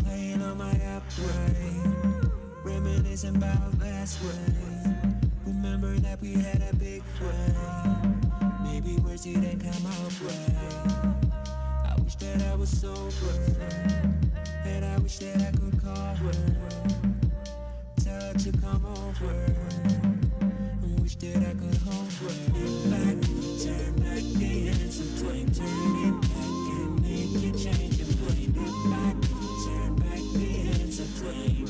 Playing on my upgrade, reminiscing about last way. Remember that we had a big flame. Maybe words didn't come out right. I wish that I was sober, and I wish that I could call her, tell her to come over, and wish that I could hold her. If I could turn back the hands of time, turn it back and make you change your mind. If I could turn back the hands of time.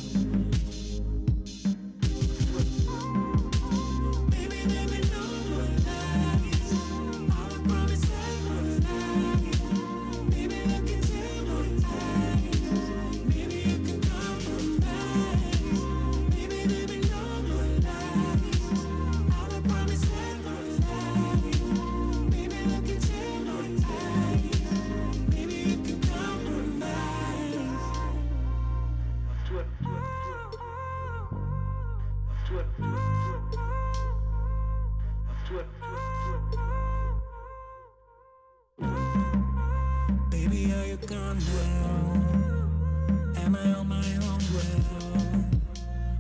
Baby, are you gone now? Am I on my own well?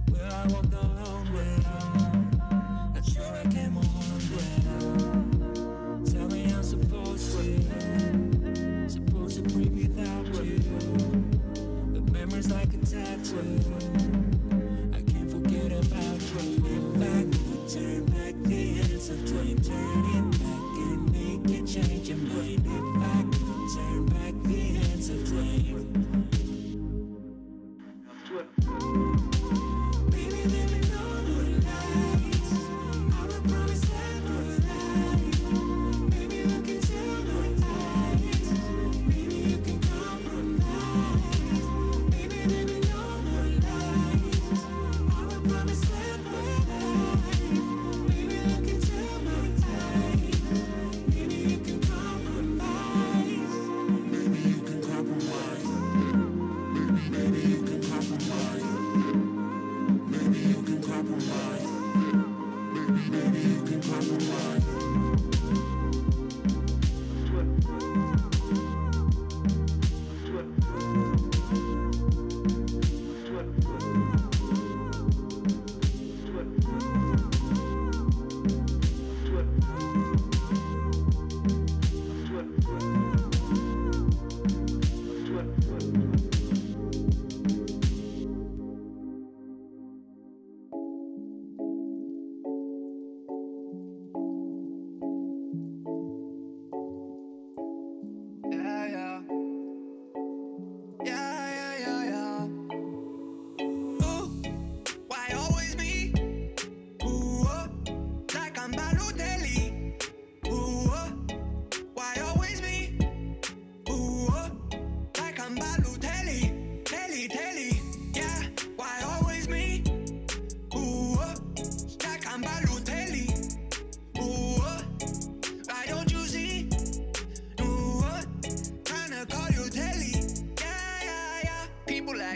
Will I walk alone well? Not sure I can move on well. Tell me I'm supposed to breathe without you. The memories like a tattoo, I can't forget about you. If I could turn back the hands of time, turn it back and make you change your mind. If I could turn back the hands of time. Baby, let me know the lies. I will promise never lie. Baby, look into my eyes. Baby, you can compromise. Baby, let me know the lies. I will promise never lie. Baby, look into my eyes. Baby, you can compromise. Baby, you can compromise. Baby, you can compromise. Baby, you can compromise. Baby, you can compromise.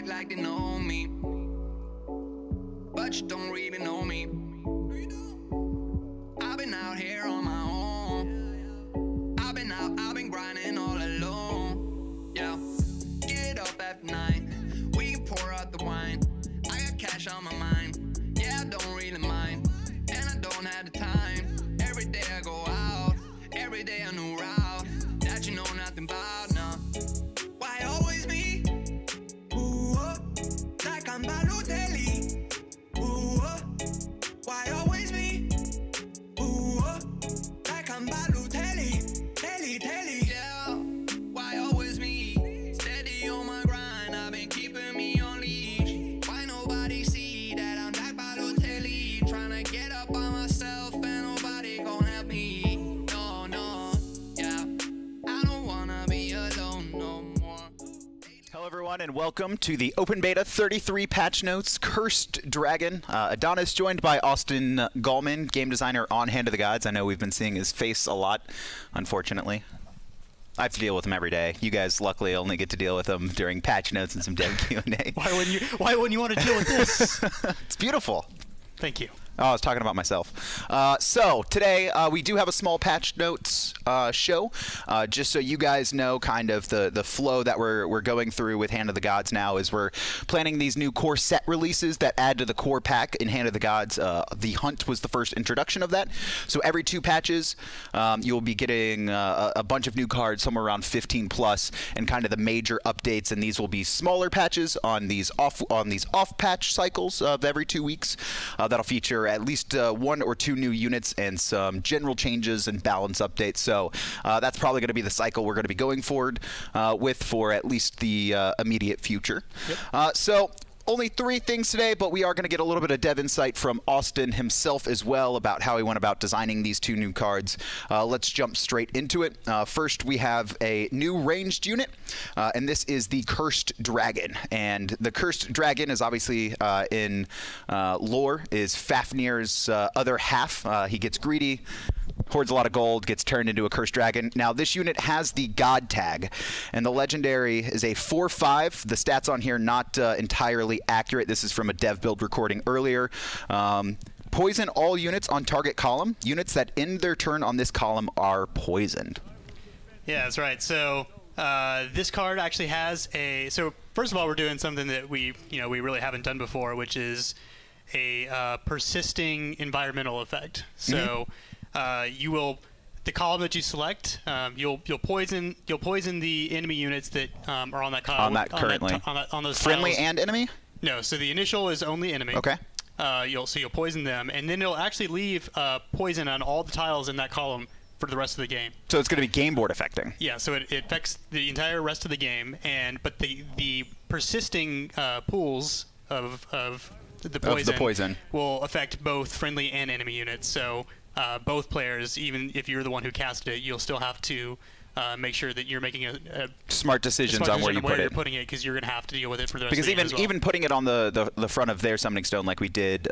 Like they know me, but you don't really know me. I've been out here on my own. I've been grinding all alone. Yeah, get up at 9, we can pour out the wine. I got cash on my mind, yeah, I don't really mind, and I don't have the time. Every day I go out, every day a new route that you know nothing about, nah. Why always me? Like I'm Balotelli. Why always me? Like I'm Balotelli. Telly. Yeah, why always me? Steady on my grind, I've been keeping me on leash. Why nobody see that I'm like Balotelli? Tryna get up on myself and nobody gon' help me. No, yeah, I don't wanna be alone no more. Hello everyone and welcome to the Open Beta 33 patch notes, Cursed Dragon. Adanas joined by Austin Gallman, game designer on Hand of the Gods. I know we've been seeing his face a lot, unfortunately. I have to deal with him every day. You guys luckily only get to deal with him during patch notes and some dev Q&A. Why wouldn't you want to deal with this? It's beautiful. Thank you. Oh, I was talking about myself. So today we do have a small patch notes show, just so you guys know kind of the flow that we're going through with Hand of the Gods now. Is we're planning these new core set releases that add to the core pack in Hand of the Gods. The Hunt was the first introduction of that. So every 2 patches, you'll be getting a bunch of new cards, somewhere around 15 plus, and kind of the major updates. And these will be smaller patches on these off patch cycles of every 2 weeks. That'll feature at least 1 or 2 new units and some general changes and balance updates. So that's probably going to be the cycle we're going to be going forward with for at least the immediate future. Yep. So only 3 things today, but we are going to get a little bit of dev insight from Austin himself as well about how he went about designing these 2 new cards. Let's jump straight into it. First, we have a new ranged unit, and this is the Cursed Dragon. And the Cursed Dragon is obviously in lore is Fafnir's other half. He gets greedy, hoards a lot of gold, gets turned into a Cursed Dragon. Now, this unit has the God tag, and the legendary is a 4/5. The stats on here not entirely accurate. This is from a dev build recording earlier. Poison all units on target column. Units that end their turn on this column are poisoned. Yeah, that's right. So this card actually has a. So first of all, we're doing something that we really haven't done before, which is a persisting environmental effect. So you will. The column that you select, you'll poison the enemy units that are on that column. On that currently. On those friendly tiles. and enemy? No. So the initial is only enemy. Okay. You'll poison them, and then it'll actually leave poison on all the tiles in that column for the rest of the game. So it's going to be game board affecting. Yeah. So it affects the entire rest of the game, but the persisting pools of the poison will affect both friendly and enemy units. So both players, even if you're the one who casted it, you'll still have to make sure that you're making a smart decisions on where you put it. You're putting it, because you're going to have to deal with it for the rest because of the game as well. even putting it on the front of their summoning stone like we did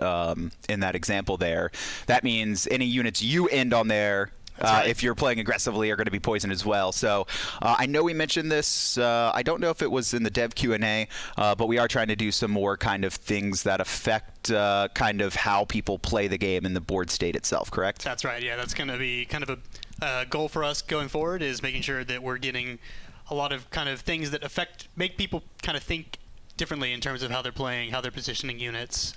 in that example there, that means any units you end on there, right, if you're playing aggressively, are going to be poisoned as well. So I know we mentioned this. I don't know if it was in the dev Q&A, but we are trying to do some more kind of things that affect kind of how people play the game in the board state itself, correct? That's right. Yeah, that's going to be kind of a goal for us going forward, is making sure that we're getting a lot of kind of things that make people kind of think differently in terms of how they're playing, how they're positioning units.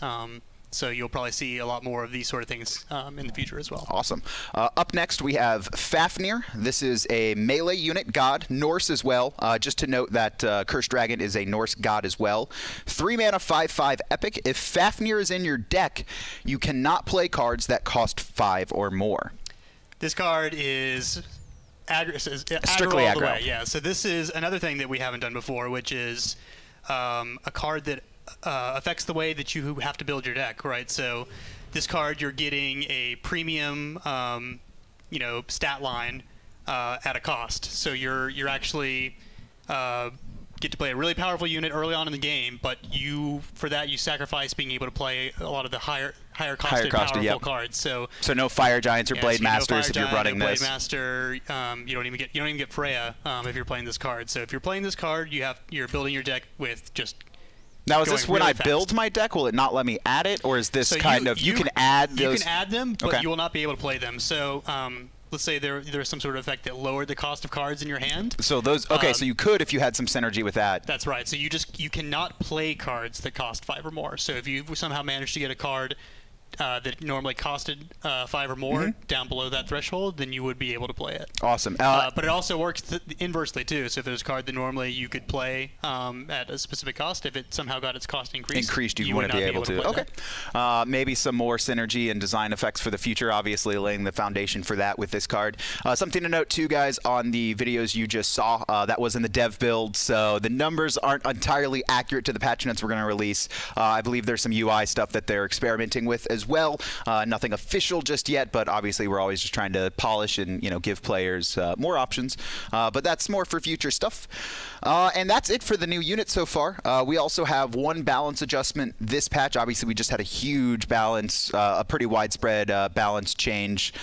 So you'll probably see a lot more of these sort of things in the future as well. Awesome. Up next, we have Fafnir. This is a melee unit god, Norse as well. Just to note that Cursed Dragon is a Norse god as well. 3 mana, 5/5 epic. If Fafnir is in your deck, you cannot play cards that cost 5 or more. This card is strictly all the aggro. way. Yeah. So this is another thing that we haven't done before, which is a card that affects the way that you have to build your deck, right? So this card, you're getting a premium, stat line at a cost. So you're actually get to play a really powerful unit early on in the game, but for that you sacrifice being able to play a lot of the higher costed powerful cards. So no Fire Giants or Blade Masters if you're running this. Blade Master, you don't even get Freya if you're playing this card. So if you're playing this card, you're building your deck with just. Now, is this when I build my deck? Will it not let me add it, or is this you can add those? You can add them, but you will not be able to play them. So let's say there's some sort of effect that lowered the cost of cards in your hand. So those so you could if you had some synergy with that. That's right. So you cannot play cards that cost 5 or more. So if you somehow managed to get a card that normally costed 5 or more down below that threshold, then you would be able to play it. Awesome. But it also works inversely too. So if there's a card that normally you could play at a specific cost, if it somehow got its cost increased, you wouldn't be able to. Okay. Maybe some more synergy and design effects for the future. Obviously, laying the foundation for that with this card. Something to note too, guys, on the videos you just saw, that was in the dev build, so the numbers aren't entirely accurate to the patch notes we're going to release. I believe there's some UI stuff that they're experimenting with as well. Nothing official just yet, but obviously we're always just trying to polish and give players more options. But that's more for future stuff. And that's it for the new unit so far. We also have one balance adjustment this patch. Obviously, we just had a huge balance, a pretty widespread balance change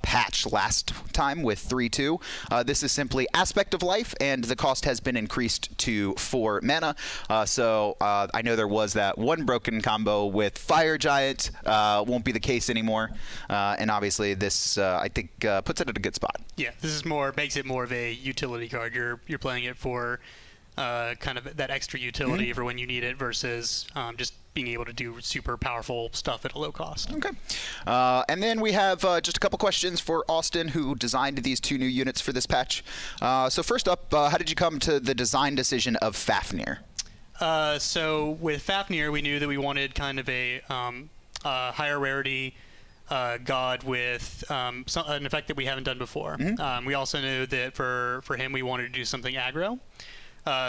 patch last time with 3/2. This is simply Aspect of Life, and the cost has been increased to 4 mana. So I know there was that one broken combo with Fire Giant won't be the case anymore. And obviously this, I think, puts it at a good spot. Yeah, this is makes it more of a utility card. You're playing it for kind of that extra utility for when you need it versus just being able to do super powerful stuff at a low cost. Okay. And then we have just a couple questions for Austin, who designed these 2 new units for this patch. So first up, how did you come to the design decision of Fafnir? So with Fafnir, we knew that we wanted kind of a higher rarity god with an effect that we haven't done before. We also knew that for him, we wanted to do something aggro.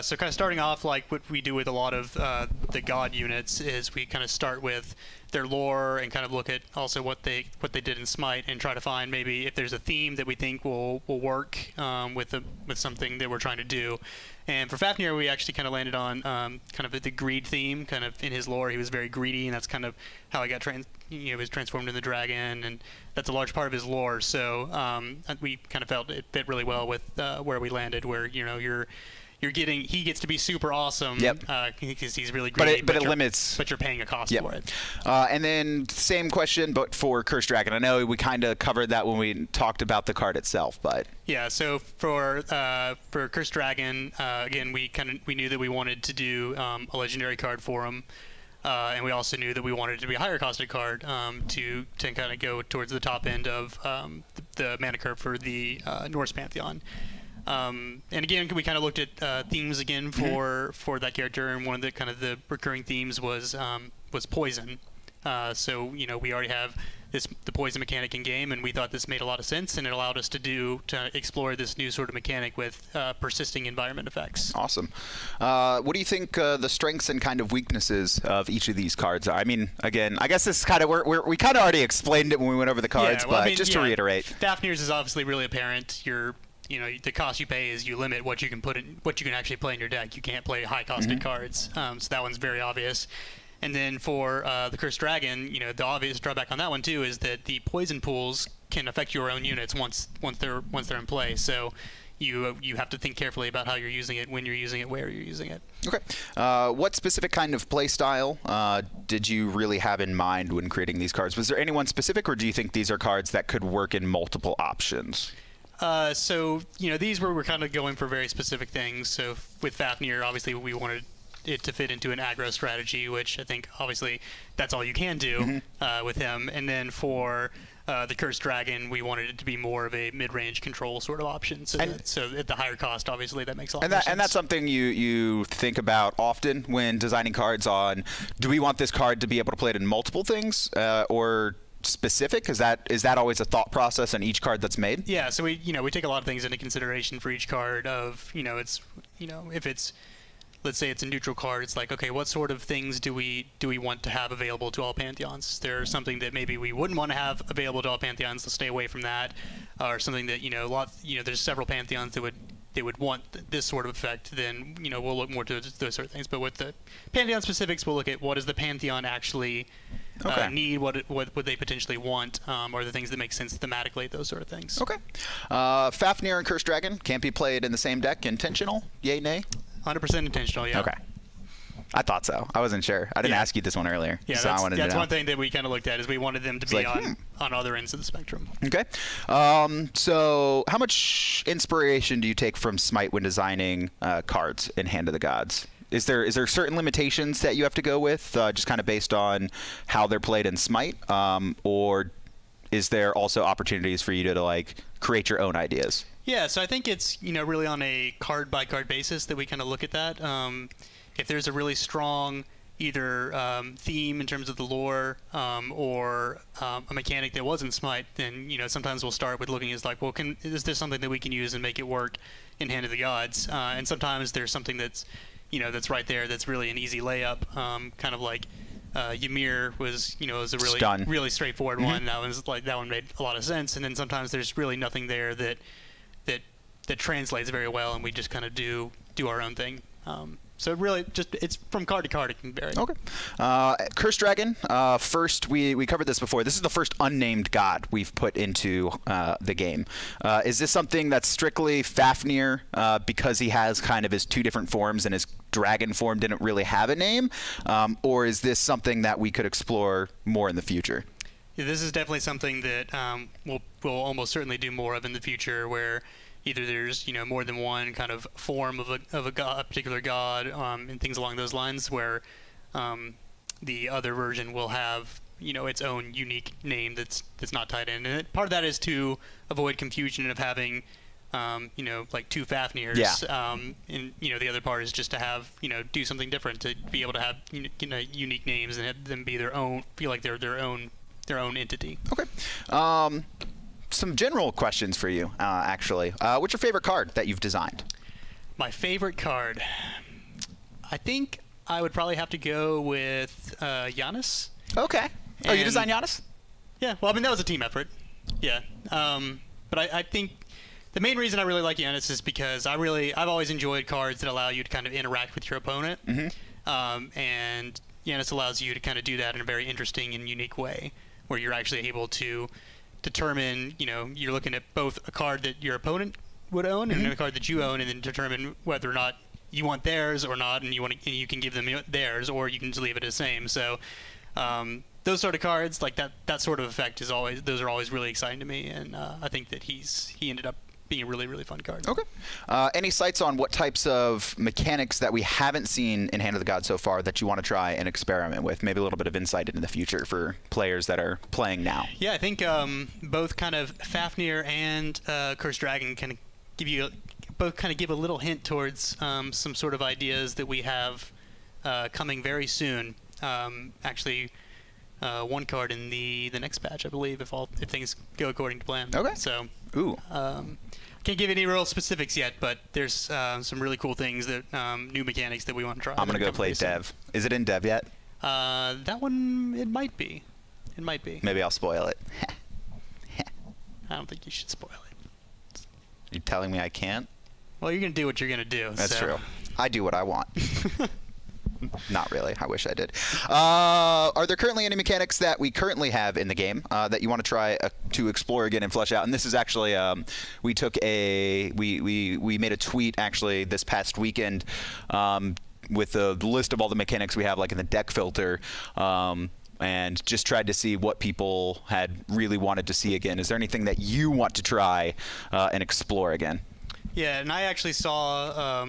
So kind of starting off like what we do with a lot of the god units is we kind of start with their lore and kind of look at also what they did in Smite and try to find maybe if there's a theme that we think will work with something that we're trying to do. And for Fafnir, we actually kind of landed on kind of the greed theme. Kind of in his lore, he was very greedy, and that's kind of how he got was transformed into the dragon, and that's a large part of his lore. So we kind of felt it fit really well with where we landed, where he gets to be super awesome because he's really greedy, but it limits. But you're paying a cost for it. And then same question, but for Cursed Dragon. I know we kind of covered that when we talked about the card itself, but yeah. So for Cursed Dragon, again, we knew that we wanted to do a legendary card for him. And we also knew that we wanted it to be a higher costed card to kind of go towards the top end of the mana curve for the Norse Pantheon. And again, we kind of looked at themes again for that character, and one of the kind of the recurring themes was poison. So we already have the poison mechanic in game, and we thought this made a lot of sense, and it allowed us to explore this new sort of mechanic with persisting environment effects. Awesome. What do you think the strengths and kind of weaknesses of each of these cards are? I mean, again, I guess this is kind of we kind of already explained it when we went over the cards, but just to reiterate, Fafnir's is obviously really apparent. The cost you pay is you limit what you can actually play in your deck. You can't play high-costed cards, so that one's very obvious. And then for the Cursed Dragon, the obvious drawback on that one too is that the poison pools can affect your own units once they're in play. So you have to think carefully about how you're using it, when you're using it, where you're using it. Okay. What specific kind of play style did you really have in mind when creating these cards? Was there any one specific, or do you think these are cards that could work in multiple options? So these we're kind of going for very specific things. So with Fafnir, obviously we wanted it to fit into an aggro strategy, which I think obviously that's all you can do with him. And then for the Cursed Dragon, we wanted it to be more of a mid-range control sort of option. So at the higher cost, obviously that makes a lot more sense. And that's something you think about often when designing cards on, do we want this card to be able to play it in multiple things, or specific? Is that always a thought process on each card that's made? Yeah, so we take a lot of things into consideration for each card. Of if it's, let's say it's a neutral card, it's like, okay, what sort of things do we want to have available to all pantheons? There's something that maybe we wouldn't want to have available to all pantheons, so stay away from that, or something that there's several pantheons that would want this sort of effect. Then we'll look more to those sort of things. But with the pantheon specifics, we'll look at what does the pantheon actually need, what would they potentially want, or the things that make sense thematically, those sort of things. Okay. Fafnir and Cursed Dragon can't be played in the same deck. Intentional? Yay, nay? 100% intentional, yeah. Okay. I thought so. I wasn't sure. I didn't ask you this one earlier. Yeah, so that's one thing that we kind of looked at, is we wanted them to be on other ends of the spectrum. Okay. So how much inspiration do you take from Smite when designing cards in Hand of the Gods? Is there certain limitations that you have to go with, just kind of based on how they're played in Smite, or is there also opportunities for you to create your own ideas? Yeah, so I think it's really on a card by card basis that we kind of look at that. If there's a really strong either theme in terms of the lore, or a mechanic that wasn't Smite, then sometimes we'll start with looking as well, is there something that we can use and make it work in Hand of the Gods? And sometimes there's something that's that's right there, that's really an easy layup, kind of like Ymir was a really straightforward one. That one made a lot of sense. And then sometimes there's really nothing there that translates very well, and we just kind of do our own thing. So really, it's from card to card, it can vary. Okay. Cursed Dragon. First, we covered this before. This is the first unnamed god we've put into the game. Is this something that's strictly Fafnir because he has kind of his two different forms and his dragon form didn't really have a name, or is this something that we could explore more in the future? Yeah, this is definitely something that we'll almost certainly do more of in the future, where either there's more than one kind of form of a particular god, and things along those lines, where the other version will have its own unique name that's not tied in. And part of that is to avoid confusion of having like two Fafnirs. Yeah. And the other part is just to have do something different, to be able to have unique names and have them be their own, feel like they're their own entity. Okay. Some general questions for you, actually. What's your favorite card that you've designed? My favorite card, I think I would probably have to go with Giannis. Okay. Oh, you designed Giannis? Yeah. Well, I mean, that was a team effort. Yeah. But I think the main reason I really like Adanas is because I've always enjoyed cards that allow you to kind of interact with your opponent. And Adanas allows you to kind of do that in a very interesting and unique way, where you're actually able to determine, you're looking at both a card that your opponent would own and a card that you own, and then determine whether or not you want theirs or not, and you can give them theirs, or you can just leave it the same. So those sort of cards, like that sort of effect, those are always really exciting to me, and I think that he ended up being a really, really fun card. Okay. Any sights on what types of mechanics that we haven't seen in Hand of the Gods so far that you want to try and experiment with? Maybe a little bit of insight into the future for players that are playing now. Yeah, I think both kind of Fafnir and Cursed Dragon kind of give a little hint towards some sort of ideas that we have coming very soon. Actually, one card in the next patch, I believe, if things go according to plan. Okay. So, ooh. Can't give any real specifics yet, but there's some really cool things that new mechanics that we want to try. I'm gonna go play dev. Is it in dev yet? That one, it might be. It might be. Maybe I'll spoil it. I don't think you should spoil it. You're telling me I can't? Well, you're gonna do what you're gonna do. That's so. true. I do what I want. Not really. I wish I did. Are there currently any mechanics that we currently have in the game that you want to try to explore again and flesh out? And this is actually we made a tweet actually this past weekend with the list of all the mechanics we have, like in the deck filter. And just tried to see what people had really wanted to see again. Is there anything that you want to try and explore again? Yeah, and I actually saw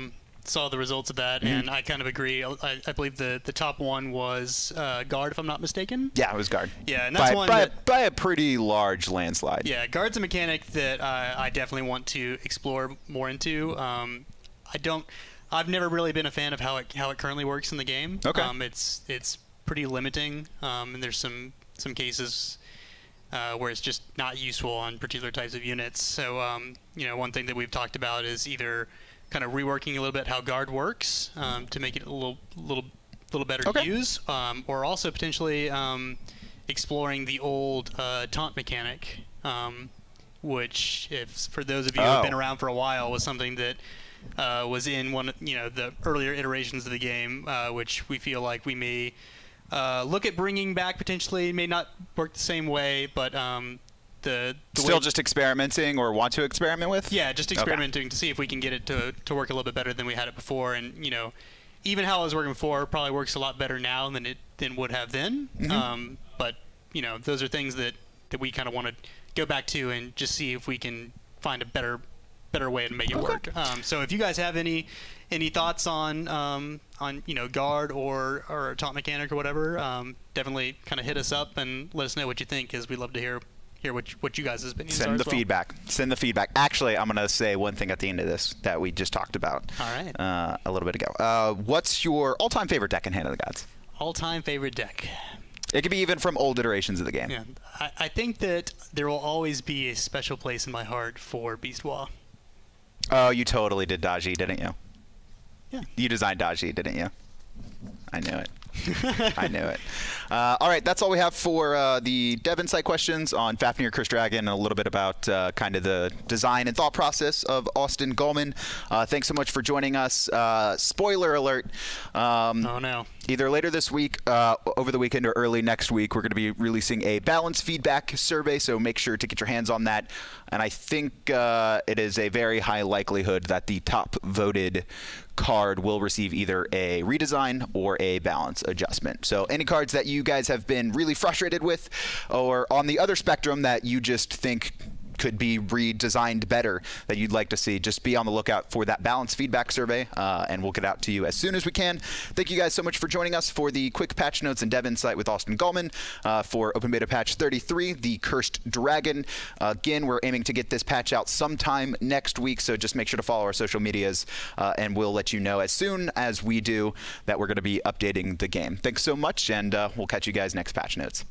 the results of that, and I kind of agree. I believe the top one was Guard, if I'm not mistaken. Yeah, it was Guard. Yeah, and that's by a pretty large landslide. Yeah, Guard's a mechanic that I definitely want to explore more into. I've never really been a fan of how it currently works in the game. Okay. It's pretty limiting, and there's some cases where it's just not useful on particular types of units. So one thing that we've talked about is either kind of reworking a little bit how Guard works to make it a little better to use, or also potentially exploring the old taunt mechanic, which, for those of you who have been around for a while, was something that was in one the earlier iterations of the game, which we feel like we may look at bringing back potentially. It may not work the same way, but still just experimenting or want to experiment with? Yeah, just experimenting to see if we can get it to work a little bit better than we had it before. And even how it was working before probably works a lot better now than it would have then. But those are things that we kind of want to go back to and just see if we can find a better way to make it work. So if you guys have any thoughts on Guard or a taunt mechanic or whatever, definitely kind of hit us up and let us know what you think, because we'd love to hear what you guys' opinions are. Send the feedback. Send the feedback. Actually, I'm going to say one thing at the end of this that we just talked about. All right. A little bit ago. What's your all-time favorite deck in Hand of the Gods? All-time favorite deck. It could be even from old iterations of the game. Yeah, I think that there will always be a special place in my heart for Beast Wall. Oh, you totally did Daji, didn't you? Yeah. You designed Daji, didn't you? I knew it. I knew it. All right, that's all we have for the dev insight questions on Fafnir, Cursed Dragon, and a little bit about kind of the design and thought process of Austin Gallman. Thanks so much for joining us. Spoiler alert. Oh, no. Either later this week, over the weekend, or early next week, we're going to be releasing a balance feedback survey, so make sure to get your hands on that. And I think it is a very high likelihood that the top voted card will receive either a redesign or a balance adjustment. So any cards that you guys have been really frustrated with, or on the other spectrum that you just think could be redesigned better that you'd like to see, just be on the lookout for that balance feedback survey, and we'll get out to you as soon as we can. Thank you guys so much for joining us for the quick patch notes and dev insight with Austin Gallman for Open Beta Patch 33, the Cursed Dragon. Again, we're aiming to get this patch out sometime next week, so just make sure to follow our social medias, and we'll let you know as soon as we do that we're going to be updating the game. Thanks so much, and we'll catch you guys next patch notes.